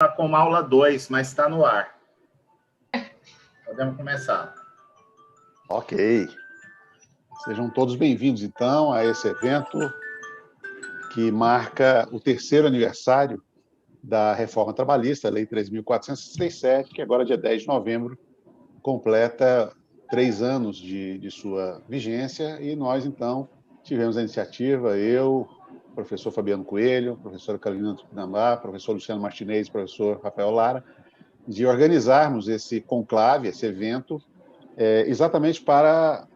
Com a aula 2, mas está no ar. Podemos começar. Ok. Sejam todos bem-vindos, então, a esse evento que marca o 3º aniversário da Reforma Trabalhista, a Lei 3.467, que agora, dia 10 de novembro, completa 3 anos de sua vigência, e nós, então, tivemos a iniciativa, eu, professor Fabiano Coelho, professora Carolina Tupinambá, professor Luciano Martinez, professor Rafael Lara, de organizarmos esse conclave, esse evento, exatamente para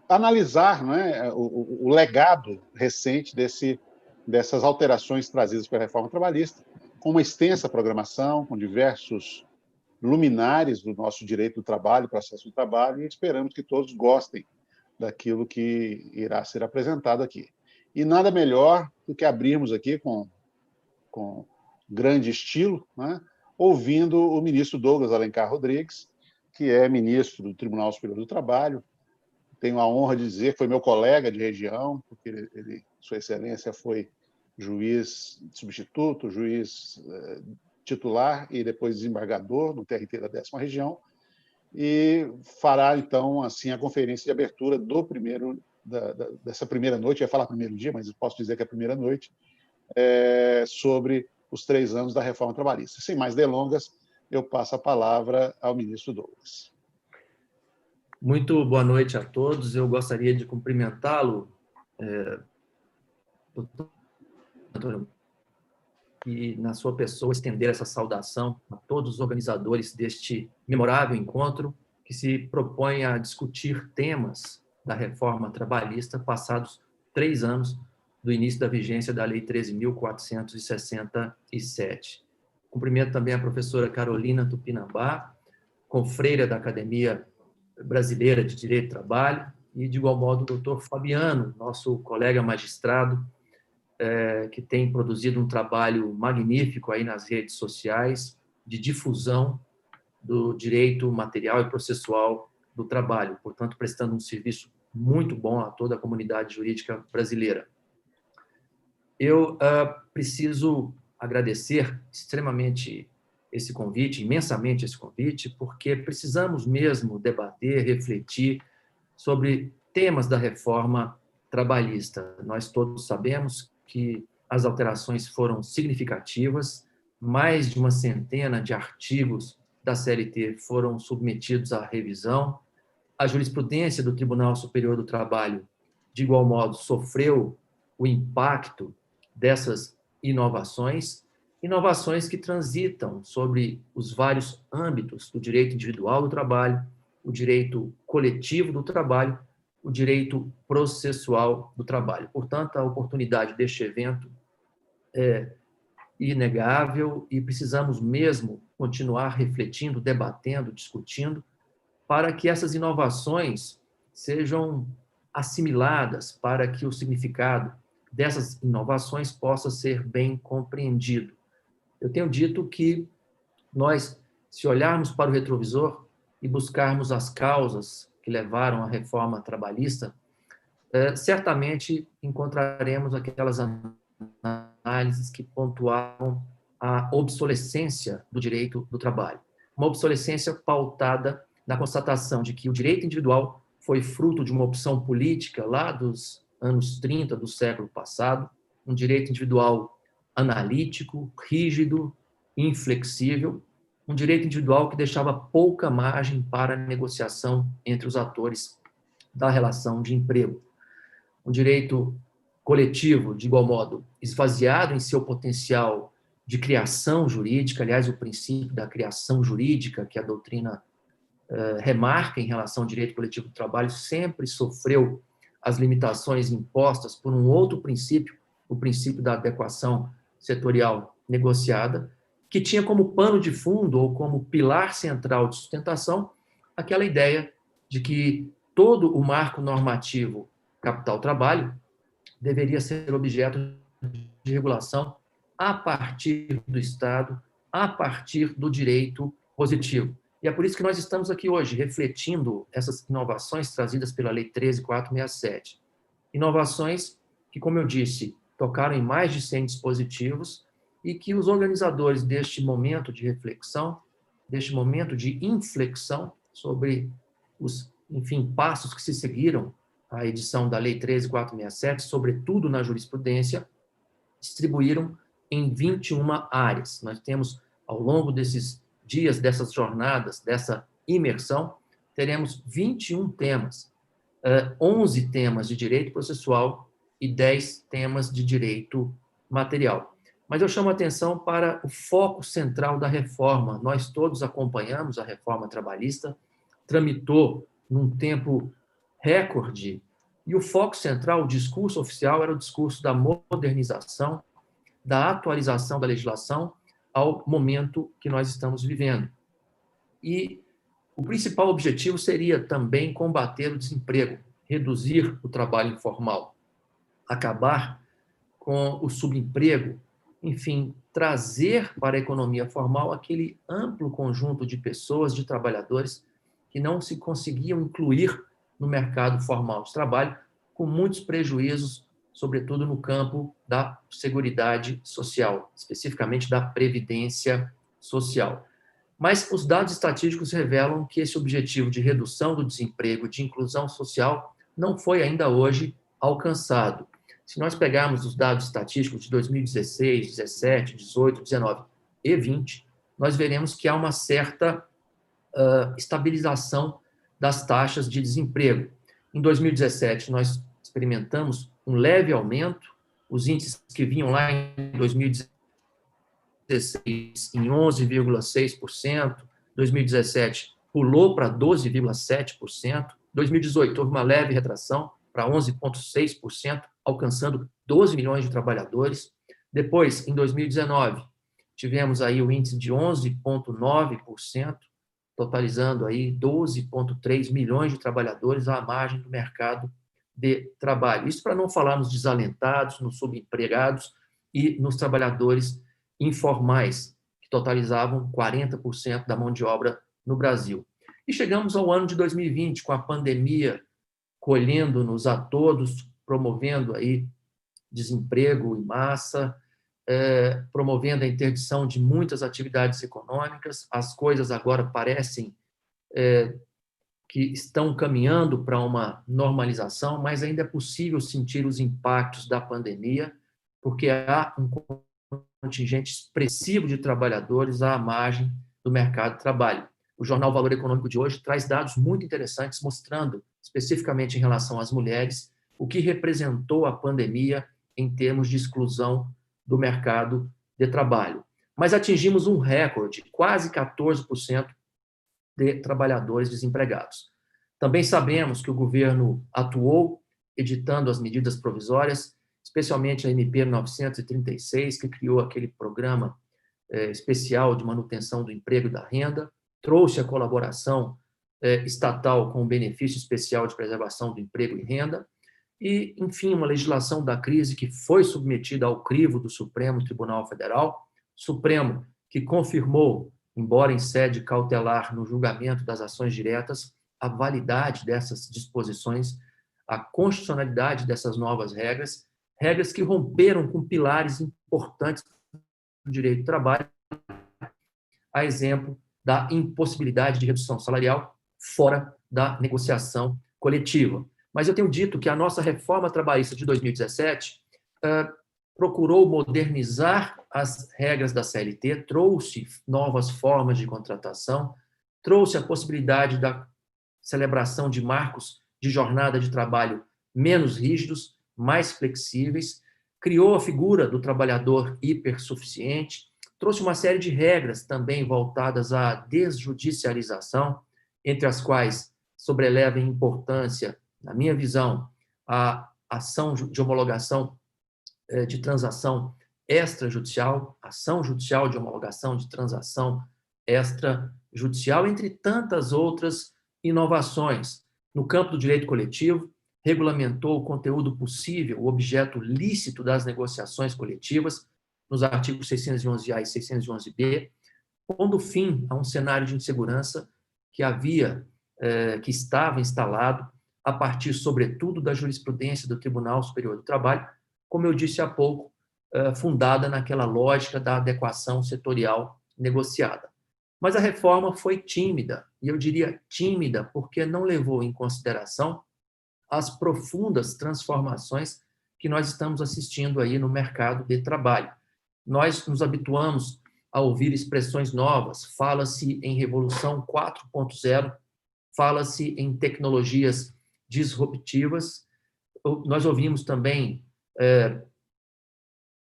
analisar, não é, o legado recente dessas alterações trazidas pela reforma trabalhista, com uma extensa programação, com diversos luminares do nosso direito do trabalho, processo do trabalho, e esperamos que todos gostem daquilo que irá ser apresentado aqui. E nada melhor do que abrirmos aqui com grande estilo, né, ouvindo o ministro Douglas Alencar Rodrigues, que é ministro do Tribunal Superior do Trabalho. Tenho a honra de dizer que foi meu colega de região, porque Sua Excelência foi juiz substituto, juiz titular e depois desembargador no TRT da 10ª Região, e fará, então, assim, a conferência de abertura dessa primeira noite. Eu ia falar primeiro dia, mas posso dizer que é a primeira noite, sobre os 3 anos da reforma trabalhista. Sem mais delongas, eu passo a palavra ao ministro Douglas. Muito boa noite a todos. Eu gostaria de cumprimentá-lo, doutor, e, na sua pessoa, estender essa saudação a todos os organizadores deste memorável encontro que se propõe a discutir temas da reforma trabalhista passados 3 anos do início da vigência da Lei 13.467. Cumprimento também a professora Carolina Tupinambá, confreira da Academia Brasileira de Direito do Trabalho, e, de igual modo, o doutor Fabiano, nosso colega magistrado, que tem produzido um trabalho magnífico aí nas redes sociais de difusão do direito material e processual do trabalho, portanto, prestando um serviço muito bom a toda a comunidade jurídica brasileira. Eu preciso agradecer extremamente esse convite, imensamente esse convite, porque precisamos mesmo debater, refletir sobre temas da reforma trabalhista. Nós todos sabemos que as alterações foram significativas, mais de uma centena de artigos da CLT foram submetidos à revisão, a jurisprudência do Tribunal Superior do Trabalho, de igual modo, sofreu o impacto dessas inovações que transitam sobre os vários âmbitos do direito individual do trabalho, o direito coletivo do trabalho, o direito processual do trabalho. Portanto, a oportunidade deste evento é inegável e precisamos mesmo continuar refletindo, debatendo, discutindo, para que essas inovações sejam assimiladas, para que o significado dessas inovações possa ser bem compreendido. Eu tenho dito que nós, se olharmos para o retrovisor e buscarmos as causas que levaram à reforma trabalhista, certamente encontraremos aquelas análises que pontuavam a obsolescência do direito do trabalho. Uma obsolescência pautada na constatação de que o direito individual foi fruto de uma opção política lá dos anos 30 do século passado, um direito individual analítico, rígido, inflexível, um direito individual que deixava pouca margem para negociação entre os atores da relação de emprego. Um direito coletivo, de igual modo, esvaziado em seu potencial de criação jurídica, aliás, o princípio da criação jurídica que a doutrina remarca em relação ao direito coletivo do trabalho, sempre sofreu as limitações impostas por um outro princípio, o princípio da adequação setorial negociada, que tinha como pano de fundo ou como pilar central de sustentação aquela ideia de que todo o marco normativo capital-trabalho deveria ser objeto de regulação a partir do Estado, a partir do direito positivo. E é por isso que nós estamos aqui hoje, refletindo essas inovações trazidas pela Lei 13.467. Inovações que, como eu disse, tocaram em mais de 100 dispositivos e que os organizadores deste momento de reflexão, deste momento de inflexão sobre os, enfim, passos que se seguiram à edição da Lei 13.467, sobretudo na jurisprudência, distribuíram em 21 áreas. Nós temos, ao longo desses dias, dessas jornadas, dessa imersão, teremos 21 temas, 11 temas de direito processual e 10 temas de direito material. Mas eu chamo a atenção para o foco central da reforma. Nós todos acompanhamos a reforma trabalhista, tramitou num tempo recorde, e o foco central, o discurso oficial, era o discurso da modernização, da atualização da legislação ao momento que nós estamos vivendo. E o principal objetivo seria também combater o desemprego, reduzir o trabalho informal, acabar com o subemprego, enfim, trazer para a economia formal aquele amplo conjunto de pessoas, de trabalhadores, que não se conseguiam incluir no mercado formal de trabalho, com muitos prejuízos, sobretudo no campo da seguridade social, especificamente da previdência social. Mas os dados estatísticos revelam que esse objetivo de redução do desemprego, de inclusão social, não foi ainda hoje alcançado. Se nós pegarmos os dados estatísticos de 2016, 17, 18, 19 e 20, nós veremos que há uma certa estabilização das taxas de desemprego. Em 2017, nós experimentamos um leve aumento, os índices que vinham lá em 2016 em 11,6%, 2017 pulou para 12,7%, 2018 houve uma leve retração para 11,6%, alcançando 12 milhões de trabalhadores. Depois, em 2019, tivemos aí o índice de 11,9%, totalizando aí 12,3 milhões de trabalhadores à margem do mercado de trabalho. Isso para não falar nos desalentados, nos subempregados e nos trabalhadores informais, que totalizavam 40% da mão de obra no Brasil. E chegamos ao ano de 2020, com a pandemia colhendo-nos a todos, promovendo aí desemprego em massa, promovendo a interdição de muitas atividades econômicas. As coisas agora parecem que estão caminhando para uma normalização, mas ainda é possível sentir os impactos da pandemia, porque há um contingente expressivo de trabalhadores à margem do mercado de trabalho. O jornal Valor Econômico de hoje traz dados muito interessantes, mostrando, especificamente em relação às mulheres, o que representou a pandemia em termos de exclusão do mercado de trabalho. Mas atingimos um recorde, quase 14% de trabalhadores desempregados. Também sabemos que o governo atuou editando as medidas provisórias, especialmente a MP 936, que criou aquele programa especial de manutenção do emprego e da renda, trouxe a colaboração estatal com o benefício especial de preservação do emprego e renda, e, enfim, uma legislação da crise que foi submetida ao crivo do Supremo Tribunal Federal, Supremo que confirmou, embora em sede cautelar no julgamento das ações diretas, a validade dessas disposições, a constitucionalidade dessas novas regras, regras que romperam com pilares importantes do direito do trabalho, a exemplo da impossibilidade de redução salarial fora da negociação coletiva. Mas eu tenho dito que a nossa reforma trabalhista de 2017 procurou modernizar as regras da CLT, trouxe novas formas de contratação, trouxe a possibilidade da celebração de marcos de jornada de trabalho menos rígidos, mais flexíveis, criou a figura do trabalhador hipersuficiente, trouxe uma série de regras também voltadas à desjudicialização, entre as quais sobreleva em importância, na minha visão, a ação de homologação de transação extrajudicial, ação judicial de homologação de transação extrajudicial, entre tantas outras inovações. No campo do direito coletivo, regulamentou o conteúdo possível, o objeto lícito das negociações coletivas, nos artigos 611A e 611B, pondo fim a um cenário de insegurança que que estava instalado a partir, sobretudo, da jurisprudência do Tribunal Superior do Trabalho, como eu disse há pouco, fundada naquela lógica da adequação setorial negociada. Mas a reforma foi tímida, e eu diria tímida porque não levou em consideração as profundas transformações que nós estamos assistindo aí no mercado de trabalho. Nós nos habituamos a ouvir expressões novas, fala-se em Revolução 4.0, fala-se em tecnologias disruptivas, nós ouvimos também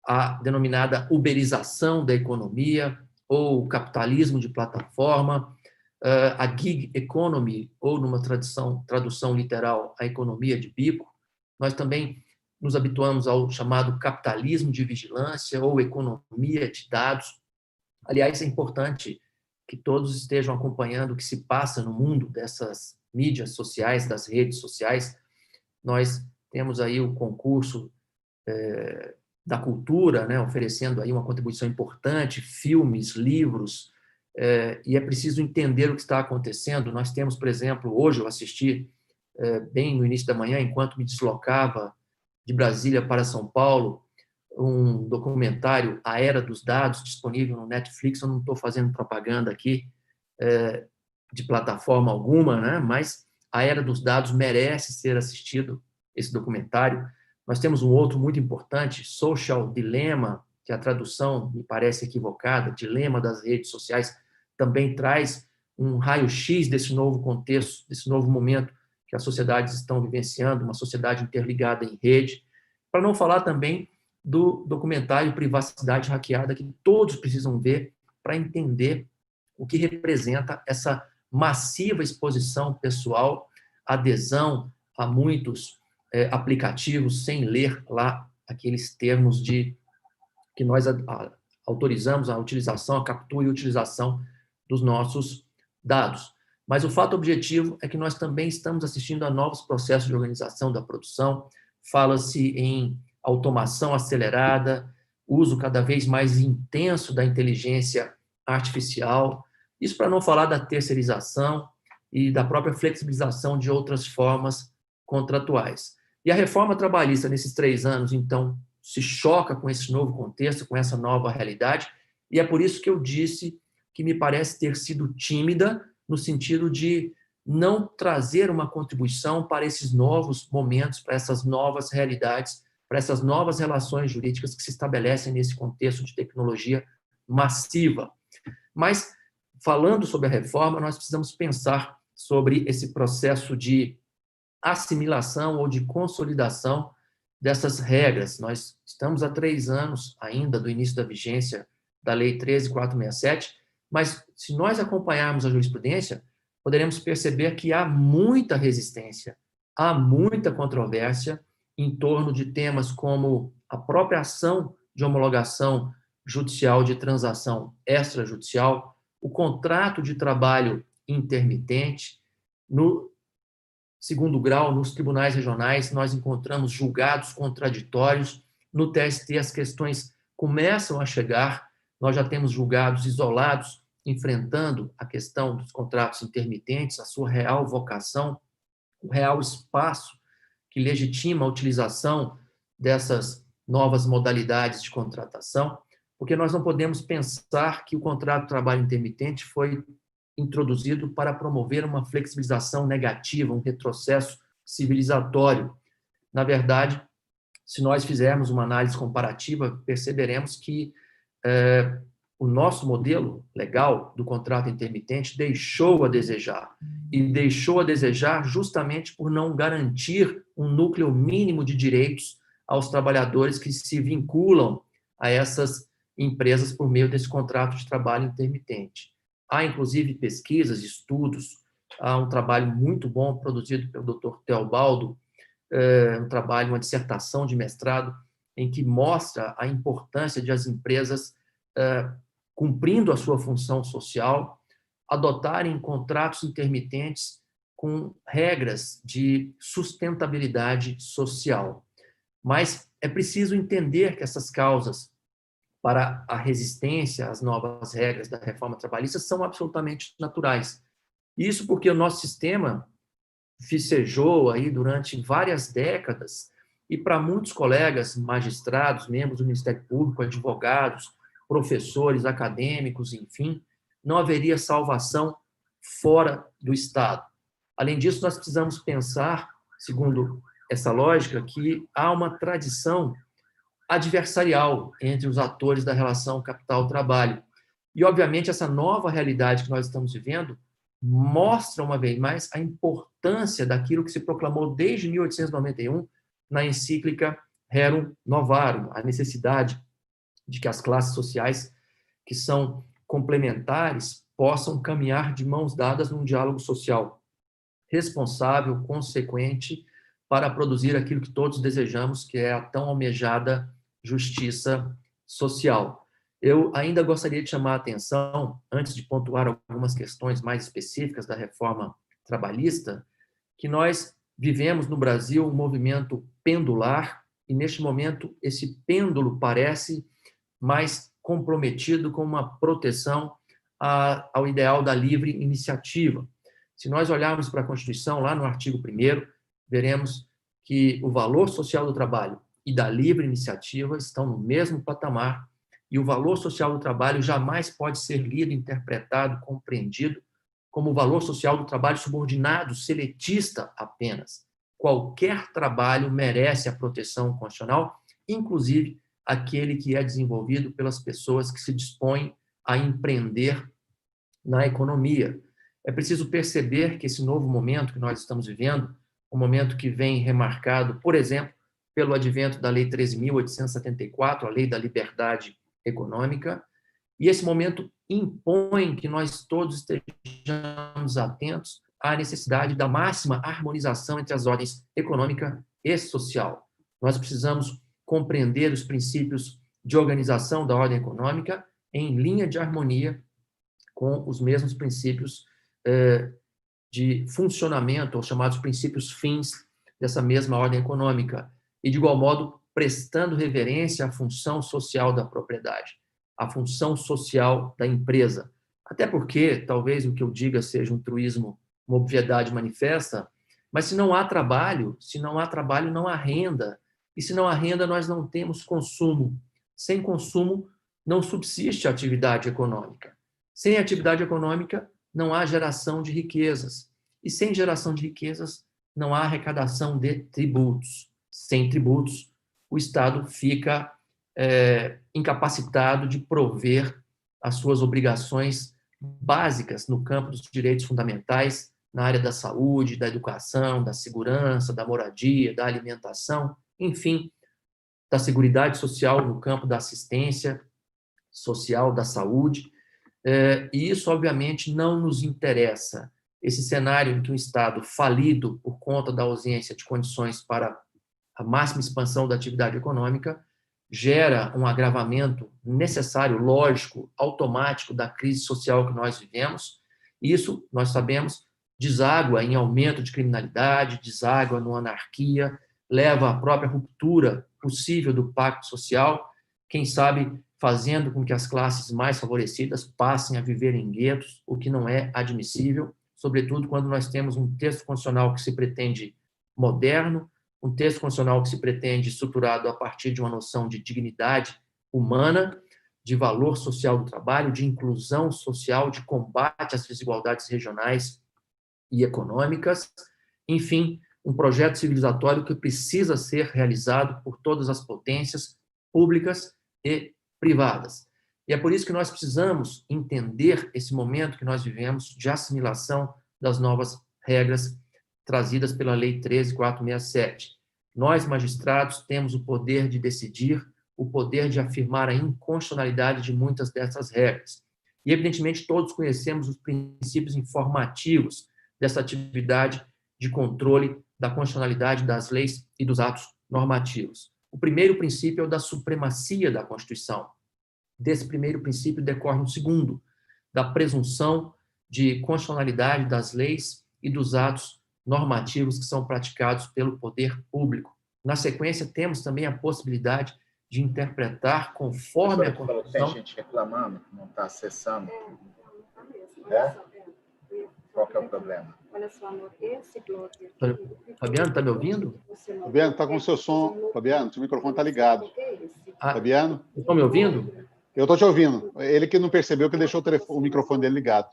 a denominada uberização da economia, ou capitalismo de plataforma, a gig economy, ou numa tradução literal, a economia de bico. Nós também nos habituamos ao chamado capitalismo de vigilância ou economia de dados. Aliás, é importante que todos estejam acompanhando o que se passa no mundo dessas mídias sociais, das redes sociais. Nós temos aí o concurso da cultura, né, oferecendo aí uma contribuição importante, filmes, livros, e é preciso entender o que está acontecendo. Nós temos, por exemplo, hoje eu assisti, bem no início da manhã, enquanto me deslocava de Brasília para São Paulo, um documentário, A Era dos Dados, disponível no Netflix. Eu não estou fazendo propaganda aqui de plataforma alguma, né, mas A Era dos Dados merece ser assistido, esse documentário. Nós temos um outro muito importante, Social Dilemma, que a tradução me parece equivocada, Dilema das Redes Sociais, também traz um raio-x desse novo contexto, desse novo momento que as sociedades estão vivenciando, uma sociedade interligada em rede. Para não falar também do documentário Privacidade Hackeada, que todos precisam ver para entender o que representa essa massiva exposição pessoal, adesão a muitos aplicativos sem ler lá aqueles termos que nós autorizamos a utilização, a captura e utilização dos nossos dados. Mas o fato objetivo é que nós também estamos assistindo a novos processos de organização da produção. Fala-se em automação acelerada, uso cada vez mais intenso da inteligência artificial, isso para não falar da terceirização e da própria flexibilização de outras formas contratuais. E a reforma trabalhista, nesses 3 anos, então, se choca com esse novo contexto, com essa nova realidade, e é por isso que eu disse que me parece ter sido tímida, no sentido de não trazer uma contribuição para esses novos momentos, para essas novas realidades, para essas novas relações jurídicas que se estabelecem nesse contexto de tecnologia massiva. Mas, falando sobre a reforma, nós precisamos pensar sobre esse processo de assimilação ou de consolidação dessas regras. Nós estamos há 3 anos ainda do início da vigência da Lei 13.467, mas se nós acompanharmos a jurisprudência, poderemos perceber que há muita resistência, há muita controvérsia em torno de temas como a própria ação de homologação judicial de transação extrajudicial, o contrato de trabalho intermitente. No segundo grau, nos tribunais regionais, nós encontramos julgados contraditórios. No TST, as questões começam a chegar, nós já temos julgados isolados, enfrentando a questão dos contratos intermitentes, a sua real vocação, o real espaço que legitima a utilização dessas novas modalidades de contratação, porque nós não podemos pensar que o contrato de trabalho intermitente foi introduzido para promover uma flexibilização negativa, um retrocesso civilizatório. Na verdade, se nós fizermos uma análise comparativa, perceberemos que o nosso modelo legal do contrato intermitente deixou a desejar, e deixou a desejar justamente por não garantir um núcleo mínimo de direitos aos trabalhadores que se vinculam a essas empresas por meio desse contrato de trabalho intermitente. Há, inclusive, pesquisas, estudos, há um trabalho muito bom produzido pelo Dr. Teobaldo, um trabalho, uma dissertação de mestrado, em que mostra a importância de as empresas, cumprindo a sua função social, adotarem contratos intermitentes com regras de sustentabilidade social. Mas é preciso entender que essas causas para a resistência às novas regras da reforma trabalhista são absolutamente naturais. Isso porque o nosso sistema vicejou aí durante várias décadas E para muitos colegas, magistrados, membros do Ministério Público, advogados, professores, acadêmicos, enfim, não haveria salvação fora do Estado. Além disso, nós precisamos pensar, segundo essa lógica, que há uma tradição adversarial entre os atores da relação capital-trabalho. E, obviamente, essa nova realidade que nós estamos vivendo mostra, uma vez mais, a importância daquilo que se proclamou desde 1891 na encíclica Rerum Novarum, a necessidade de que as classes sociais que são complementares possam caminhar de mãos dadas num diálogo social responsável, consequente, para produzir aquilo que todos desejamos, que é a tão almejada justiça social. Eu ainda gostaria de chamar a atenção, antes de pontuar algumas questões mais específicas da reforma trabalhista, que nós vivemos no Brasil um movimento pendular, e neste momento esse pêndulo parece mais comprometido com uma proteção ao ideal da livre iniciativa. Se nós olharmos para a Constituição, lá no artigo 1º, veremos que o valor social do trabalho e da livre iniciativa estão no mesmo patamar, e o valor social do trabalho jamais pode ser lido, interpretado, compreendido como o valor social do trabalho subordinado, seletista apenas. Qualquer trabalho merece a proteção constitucional, inclusive aquele que é desenvolvido pelas pessoas que se dispõem a empreender na economia. É preciso perceber que esse novo momento que nós estamos vivendo, um momento que vem remarcado, por exemplo, pelo advento da Lei 13.874, a Lei da Liberdade Econômica, e esse momento impõe que nós todos estejamos atentos à necessidade da máxima harmonização entre as ordens econômica e social. Nós precisamos compreender os princípios de organização da ordem econômica em linha de harmonia com os mesmos princípios de funcionamento, ou chamados princípios fins dessa mesma ordem econômica, e, de igual modo, prestando reverência à função social da propriedade, à função social da empresa. Até porque, talvez o que eu diga seja um truísmo, uma obviedade manifesta, mas se não há trabalho, não há renda, e se não há renda, nós não temos consumo. Sem consumo, não subsiste a atividade econômica. Sem atividade econômica, não há geração de riquezas. E sem geração de riquezas, não há arrecadação de tributos. Sem tributos, o Estado fica incapacitado de prover as suas obrigações básicas no campo dos direitos fundamentais, na área da saúde, da educação, da segurança, da moradia, da alimentação, enfim, da seguridade social no campo da assistência social, da saúde. E isso, obviamente, não nos interessa. Esse cenário em que um Estado falido por conta da ausência de condições para a máxima expansão da atividade econômica gera um agravamento necessário, lógico, automático da crise social que nós vivemos. Isso, nós sabemos, deságua em aumento de criminalidade, deságua na anarquia, leva à própria ruptura possível do pacto social, quem sabe fazendo com que as classes mais favorecidas passem a viver em guetos, o que não é admissível, sobretudo quando nós temos um texto constitucional que se pretende moderno, um texto constitucional que se pretende estruturado a partir de uma noção de dignidade humana, de valor social do trabalho, de inclusão social, de combate às desigualdades regionais e econômicas, enfim, um projeto civilizatório que precisa ser realizado por todas as potências públicas e privadas. E é por isso que nós precisamos entender esse momento que nós vivemos de assimilação das novas regras trazidas pela Lei 13.467. Nós, magistrados, temos o poder de decidir, o poder de afirmar a inconstitucionalidade de muitas dessas regras. E, evidentemente, todos conhecemos os princípios informativos dessa atividade de controle da constitucionalidade das leis e dos atos normativos. O primeiro princípio é o da supremacia da Constituição. Desse primeiro princípio decorre um segundo, da presunção de constitucionalidade das leis e dos atos normativos que são praticados pelo poder público. Na sequência, temos também a possibilidade de interpretar conforme a Constituição... Tem gente reclamando que não está acessando. Qual que é o problema? Olha só, amor, esse blog aqui... Fabiano, está me ouvindo? Fabiano, está com o seu som. Fabiano, seu microfone está ligado. Fabiano? Estão me ouvindo? Eu estou te ouvindo. Ele que não percebeu que deixou o microfone dele ligado.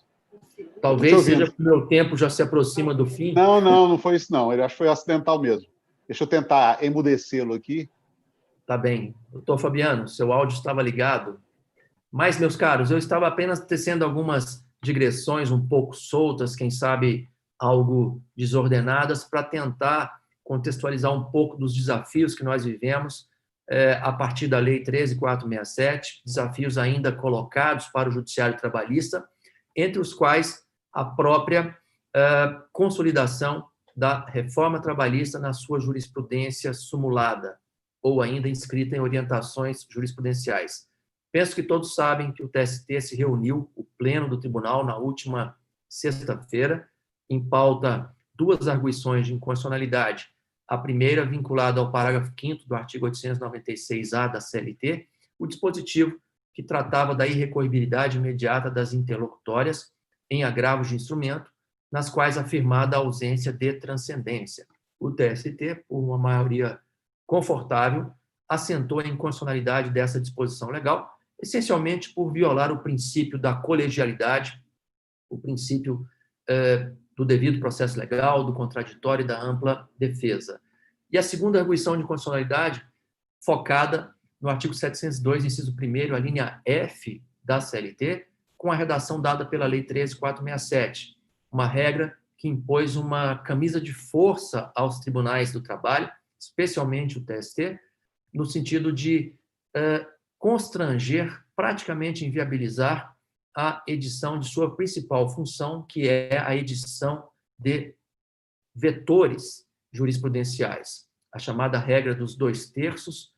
Talvez seja porque o meu tempo já se aproxima do fim. Não foi isso, não. Ele acho que foi acidental mesmo. Deixa eu tentar emudecê-lo aqui. Tá bem. Doutor Fabiano, seu áudio estava ligado. Mas, meus caros, eu estava apenas tecendo algumas digressões um pouco soltas, quem sabe algo desordenadas, para tentar contextualizar um pouco dos desafios que nós vivemos a partir da Lei 13.467, desafios ainda colocados para o Judiciário Trabalhista, entre os quais a própria consolidação da reforma trabalhista na sua jurisprudência sumulada, ou ainda inscrita em orientações jurisprudenciais. Penso que todos sabem que o TST se reuniu, o pleno do tribunal, na última sexta-feira, em pauta duas arguições de inconstitucionalidade. A primeira, vinculada ao parágrafo 5º do artigo 896-A da CLT, o dispositivo que tratava da irrecorribilidade imediata das interlocutórias em agravos de instrumento, nas quais afirmada a ausência de transcendência. O TST, por uma maioria confortável, assentou a inconstitucionalidade dessa disposição legal, essencialmente por violar o princípio da colegialidade, o princípio do devido processo legal, do contraditório e da ampla defesa. E a segunda arguição de inconstitucionalidade, focada no artigo 702, inciso 1º, a linha F da CLT, com a redação dada pela Lei 13.467, uma regra que impôs uma camisa de força aos tribunais do trabalho, especialmente o TST, no sentido de constranger, praticamente inviabilizar, a edição de sua principal função, que é a edição de vetores jurisprudenciais, a chamada regra dos 2/3.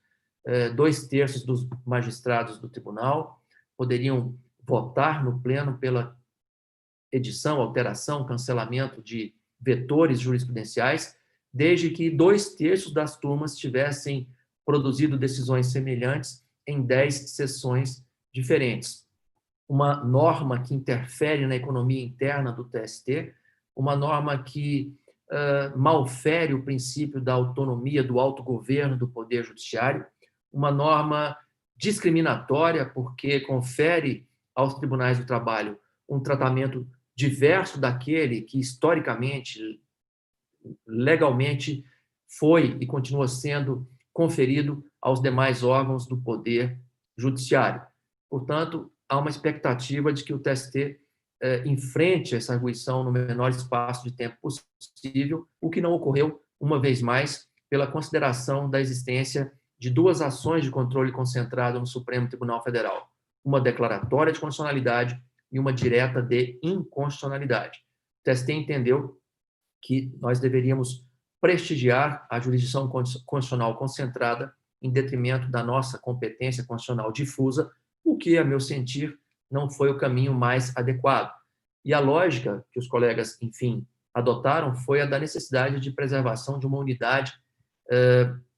2/3 dos magistrados do tribunal poderiam votar no pleno pela edição, alteração, cancelamento de vetores jurisprudenciais, desde que 2/3 das turmas tivessem produzido decisões semelhantes em 10 sessões diferentes. Uma norma que interfere na economia interna do TST, uma norma que malfere o princípio da autonomia, do autogoverno do Poder Judiciário, uma norma discriminatória, porque confere aos tribunais do trabalho um tratamento diverso daquele que, historicamente, legalmente, foi e continua sendo conferido aos demais órgãos do Poder Judiciário. Portanto, há uma expectativa de que o TST enfrente essa arguição no menor espaço de tempo possível, o que não ocorreu, uma vez mais, pela consideração da existência de duas ações de controle concentrado no Supremo Tribunal Federal, uma declaratória de constitucionalidade e uma direta de inconstitucionalidade. O TST entendeu que nós deveríamos prestigiar a jurisdição constitucional concentrada em detrimento da nossa competência constitucional difusa, o que, a meu sentir, não foi o caminho mais adequado. E a lógica que os colegas, enfim, adotaram foi a da necessidade de preservação de uma unidade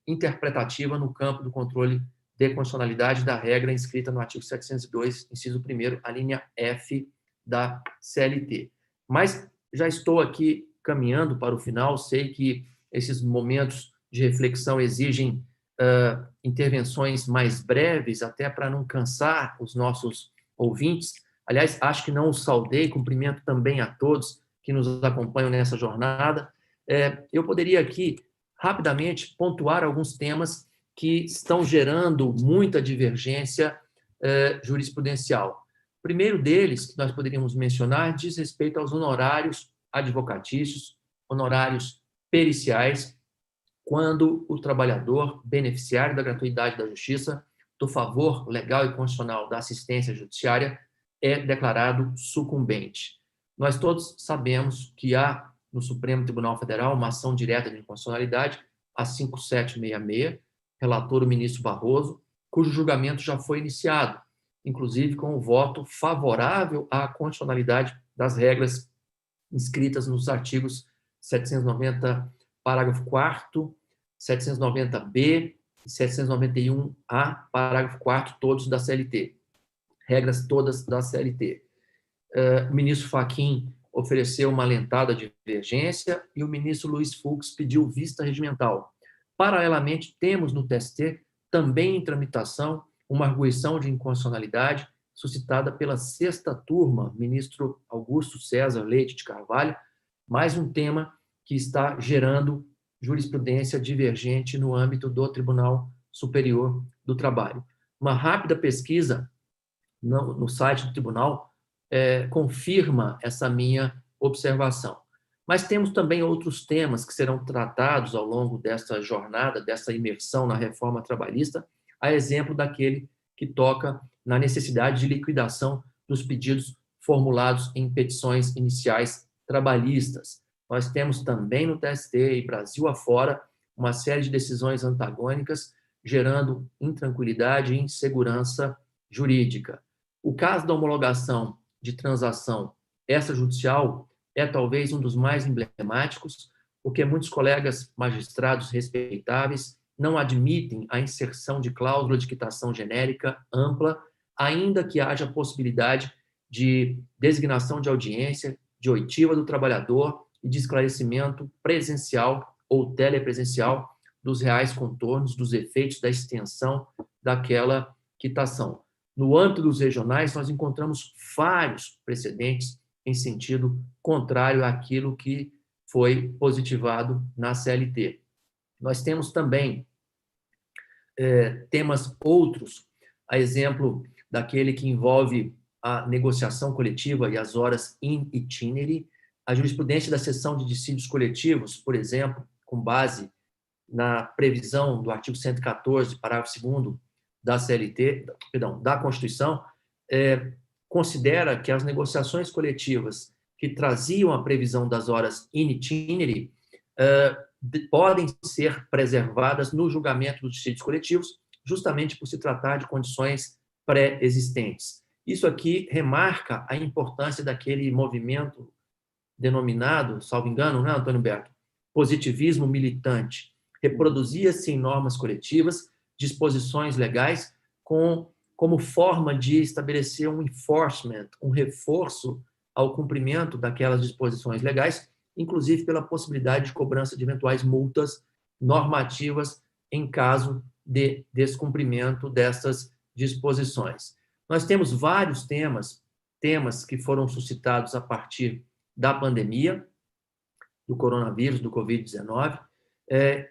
interpretativa no campo do controle de constitucionalidade da regra inscrita no artigo 702, inciso 1º, a linha F da CLT. Mas já estou aqui caminhando para o final, sei que esses momentos de reflexão exigem intervenções mais breves, até para não cansar os nossos ouvintes. Aliás, acho que não os saudei, cumprimento também a todos que nos acompanham nessa jornada. Eu poderia aqui, rapidamente, pontuar alguns temas que estão gerando muita divergência jurisprudencial. O primeiro deles, que nós poderíamos mencionar, diz respeito aos honorários advocatícios, honorários periciais, quando o trabalhador, beneficiário da gratuidade da justiça, do favor legal e constitucional da assistência judiciária, é declarado sucumbente. Nós todos sabemos que há no Supremo Tribunal Federal uma ação direta de inconstitucionalidade, a 5766, relator o ministro Barroso, cujo julgamento já foi iniciado, inclusive com o voto favorável à constitucionalidade das regras inscritas nos artigos 790, parágrafo 4º, 790b e 791a, parágrafo 4º, todos da CLT. Regras todas da CLT. O ministro Fachin ofereceu uma alentada divergência e o ministro Luiz Fux pediu vista regimental. Paralelamente, temos no TST também em tramitação uma arguição de inconstitucionalidade suscitada pela sexta turma, ministro Augusto César Leite de Carvalho, mais um tema que está gerando jurisprudência divergente no âmbito do Tribunal Superior do Trabalho. Uma rápida pesquisa no site do tribunal confirma essa minha observação. Mas temos também outros temas que serão tratados ao longo dessa jornada, dessa imersão na reforma trabalhista, a exemplo daquele que toca na necessidade de liquidação dos pedidos formulados em petições iniciais trabalhistas. Nós temos também no TST e Brasil afora uma série de decisões antagônicas, gerando intranquilidade e insegurança jurídica. O caso da homologação de transação extrajudicial é talvez um dos mais emblemáticos, porque muitos colegas magistrados respeitáveis não admitem a inserção de cláusula de quitação genérica ampla, ainda que haja possibilidade de designação de audiência, de oitiva do trabalhador e de esclarecimento presencial ou telepresencial dos reais contornos, dos efeitos da extensão daquela quitação. No âmbito dos regionais, nós encontramos vários precedentes em sentido contrário àquilo que foi positivado na CLT. Nós temos também temas outros, a exemplo daquele que envolve a negociação coletiva e as horas in itinere, a jurisprudência da seção de dissídios coletivos, por exemplo, com base na previsão do artigo 114, parágrafo 2º da CLT, da Constituição, considera que as negociações coletivas que traziam a previsão das horas in itinere podem ser preservadas no julgamento dos dissídios coletivos, justamente por se tratar de condições pré-existentes. Isso aqui remarca a importância daquele movimento denominado, salvo engano, né, Antônio Berto? Positivismo militante. Reproduzia-se em normas coletivas disposições legais como forma de estabelecer um enforcement, um reforço ao cumprimento daquelas disposições legais, inclusive pela possibilidade de cobrança de eventuais multas normativas em caso de descumprimento dessas disposições. Nós temos vários temas que foram suscitados a partir da pandemia, do coronavírus, do Covid-19,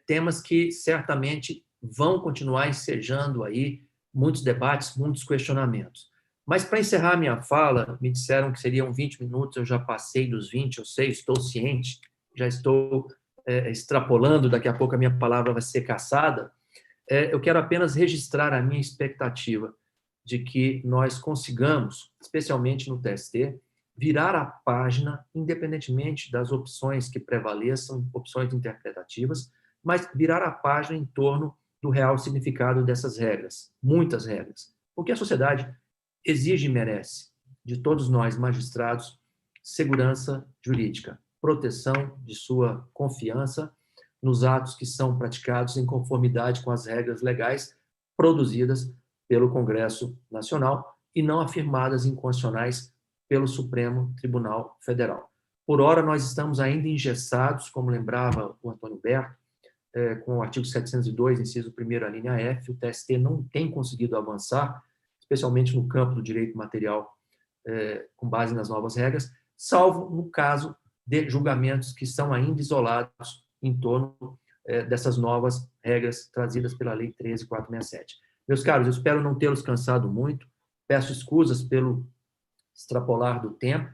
temas que certamente vão continuar ensejando aí muitos debates, muitos questionamentos. Mas, para encerrar minha fala, me disseram que seriam 20 minutos, eu já passei dos 20, eu sei, estou ciente, já estou extrapolando, daqui a pouco a minha palavra vai ser cassada. Eu quero apenas registrar a minha expectativa de que nós consigamos, especialmente no TST, virar a página, independentemente das opções que prevaleçam, opções interpretativas, mas virar a página em torno do real significado dessas regras, muitas regras. Porque a sociedade exige e merece, de todos nós, magistrados, segurança jurídica, proteção de sua confiança nos atos que são praticados em conformidade com as regras legais produzidas pelo Congresso Nacional e não afirmadas inconstitucionais pelo Supremo Tribunal Federal. Por ora, nós estamos ainda engessados, como lembrava o Antônio Berto, com o artigo 702, inciso 1º, a linha F, o TST não tem conseguido avançar, especialmente no campo do direito material, com base nas novas regras, salvo no caso de julgamentos que são ainda isolados em torno dessas novas regras trazidas pela Lei 13.467. Meus caros, eu espero não tê-los cansado muito, peço escusas pelo extrapolar do tempo,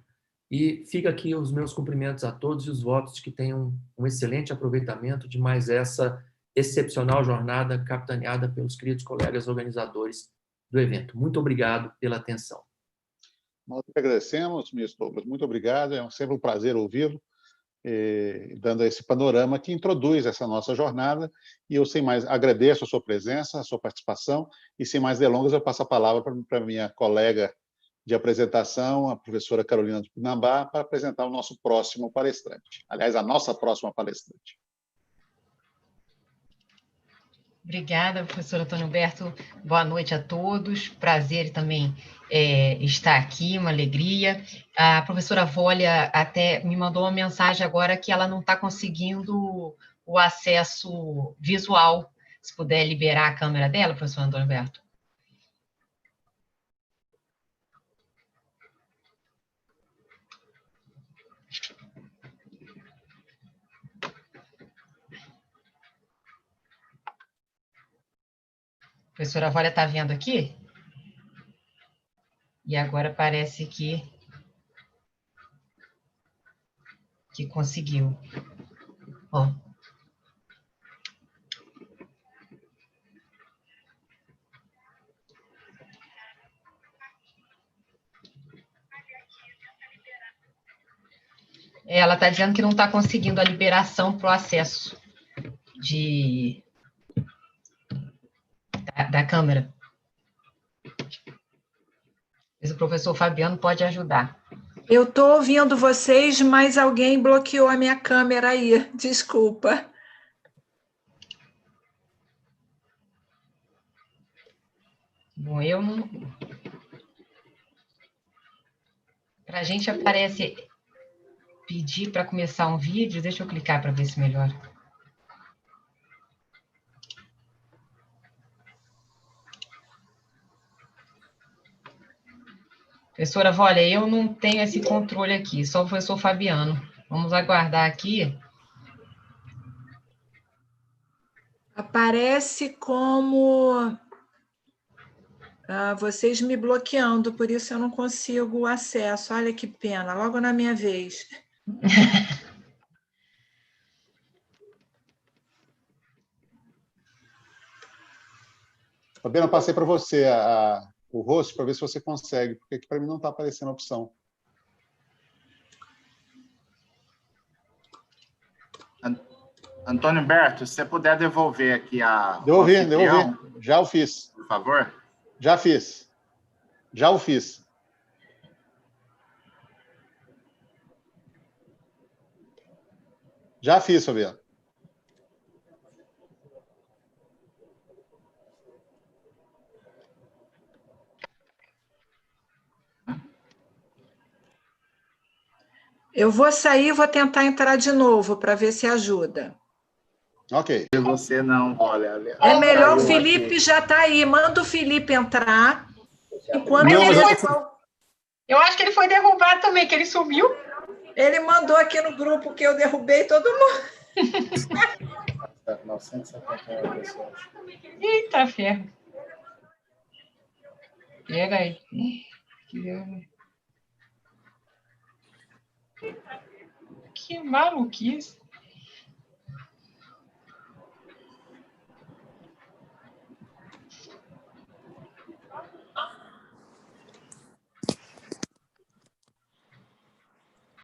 e fica aqui os meus cumprimentos a todos e os votos de que tenham um excelente aproveitamento de mais essa excepcional jornada capitaneada pelos queridos colegas organizadores do evento. Muito obrigado pela atenção. Nós agradecemos, ministro Douglas, muito obrigado, é sempre um prazer ouvi-lo, dando esse panorama que introduz essa nossa jornada, e eu, sem mais, agradeço a sua presença, a sua participação, e sem mais delongas, eu passo a palavra para a minha colega de apresentação, a professora Carolina Tupinambá, para apresentar o nosso próximo palestrante. Aliás, a nossa próxima palestrante. Obrigada, professor Antônio Humberto. Boa noite a todos. Prazer também estar aqui, uma alegria. A professora Vólia até me mandou uma mensagem agora que ela não está conseguindo o acesso visual. Se puder liberar a câmera dela, professor Antônio Humberto. A professora Vólia está vendo aqui? E agora parece que conseguiu. Ó. Ela está dizendo que não está conseguindo a liberação para o acesso da câmera. Mas o professor Fabiano pode ajudar. Eu estou ouvindo vocês, mas alguém bloqueou a minha câmera aí. Desculpa. Bom, eu não... Para a gente aparece pedir para começar um vídeo. Deixa eu clicar para ver se melhora. Professora Vólia, eu não tenho esse controle aqui, só o professor Fabiano. Vamos aguardar aqui. Aparece como vocês me bloqueando, por isso eu não consigo o acesso. Olha que pena, logo na minha vez. Fabiana, eu passei para você o host para ver se você consegue, porque aqui para mim não está aparecendo a opção. Antônio Humberto, se você puder devolver aqui a... Devolvi. Já o fiz. Por favor. Já fiz. Já o fiz. Já fiz, Fabiano. Eu vou sair e vou tentar entrar de novo para ver se ajuda. Ok. Você não, olha. É melhor, o Felipe já está aí. Manda o Felipe entrar. Enquanto Eu acho que ele foi derrubado também, que ele sumiu. Ele mandou aqui no grupo que eu derrubei todo mundo. 951 pessoas. Eita, ferro. Pega aí. Que maluquice.